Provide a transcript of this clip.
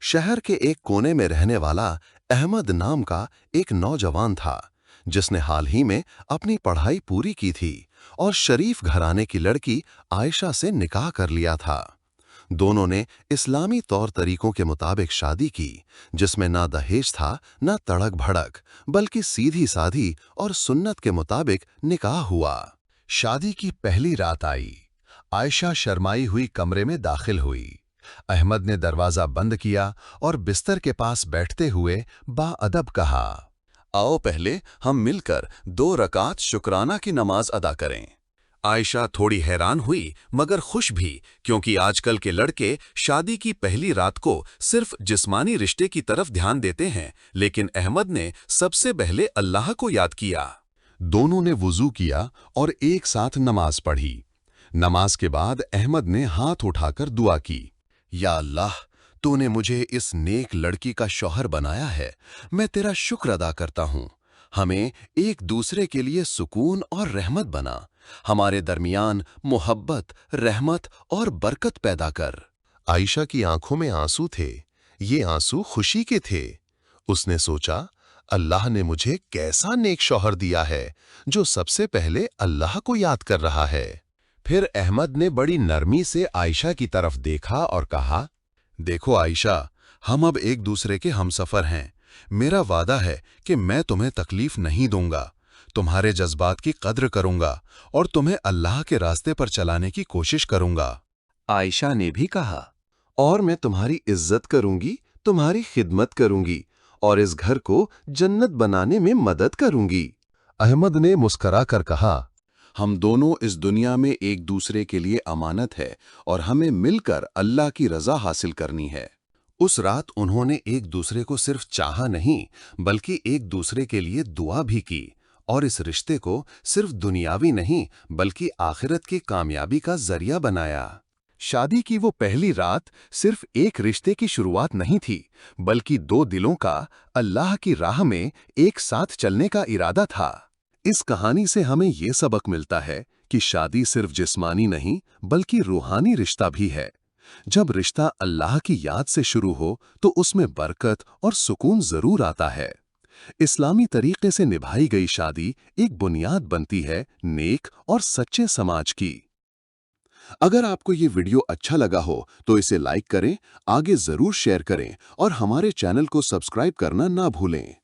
शहर के एक कोने में रहने वाला अहमद नाम का एक नौजवान था, जिसने हाल ही में अपनी पढ़ाई पूरी की थी और शरीफ घराने की लड़की आयशा से निकाह कर लिया था। दोनों ने इस्लामी तौर तरीकों के मुताबिक शादी की, जिसमें ना दहेज था ना तड़क भड़क, बल्कि सीधी साधी और सुन्नत के मुताबिक निकाह हुआ। शादी की पहली रात आई। आयशा शर्माई हुई कमरे में दाखिल हुई। अहमद ने दरवाजा बंद किया और बिस्तर के पास बैठते हुए बाअदब कहा, आओ पहले हम मिलकर 2 रकात शुक्राना की नमाज अदा करें। आयशा थोड़ी हैरान हुई मगर खुश भी, क्योंकि आजकल के लड़के शादी की पहली रात को सिर्फ जिस्मानी रिश्ते की तरफ ध्यान देते हैं, लेकिन अहमद ने सबसे पहले अल्लाह को याद किया। दोनों ने वुजू किया और एक साथ नमाज पढ़ी। नमाज के बाद अहमद ने हाथ उठाकर दुआ की, या अल्लाह, तूने मुझे इस नेक लड़की का शौहर बनाया है, मैं तेरा शुक्र अदा करता हूँ। हमें एक दूसरे के लिए सुकून और रहमत बना, हमारे दरमियान मोहब्बत, रहमत और बरकत पैदा कर। आयशा की आंखों में आंसू थे। ये आंसू खुशी के थे। उसने सोचा, अल्लाह ने मुझे कैसा नेक शौहर दिया है जो सबसे पहले अल्लाह को याद कर रहा है। फिर अहमद ने बड़ी नरमी से आयशा की तरफ देखा और कहा, देखो आयशा, हम अब एक दूसरे के हमसफर हैं। मेरा वादा है कि मैं तुम्हें तकलीफ नहीं दूंगा, तुम्हारे जज्बात की कद्र करूंगा और तुम्हें अल्लाह के रास्ते पर चलाने की कोशिश करूंगा। आयशा ने भी कहा, और मैं तुम्हारी इज्जत करूंगी, तुम्हारी खिदमत करूंगी और इस घर को जन्नत बनाने में मदद करूंगी। अहमद ने मुस्करा कर कहा, हम दोनों इस दुनिया में एक दूसरे के लिए अमानत है और हमें मिलकर अल्लाह की रजा हासिल करनी है। उस रात उन्होंने एक दूसरे को सिर्फ चाहा नहीं, बल्कि एक दूसरे के लिए दुआ भी की और इस रिश्ते को सिर्फ दुनियावी नहीं बल्कि आखिरत की कामयाबी का जरिया बनाया। शादी की वो पहली रात सिर्फ एक रिश्ते की शुरुआत नहीं थी, बल्कि 2 दिलों का अल्लाह की राह में एक साथ चलने का इरादा था। इस कहानी से हमें ये सबक मिलता है कि शादी सिर्फ जिस्मानी नहीं बल्कि रूहानी रिश्ता भी है। जब रिश्ता अल्लाह की याद से शुरू हो तो उसमें बरकत और सुकून जरूर आता है। इस्लामी तरीके से निभाई गई शादी एक बुनियाद बनती है नेक और सच्चे समाज की। अगर आपको ये वीडियो अच्छा लगा हो तो इसे लाइक करें, आगे जरूर शेयर करें और हमारे चैनल को सब्सक्राइब करना ना भूलें।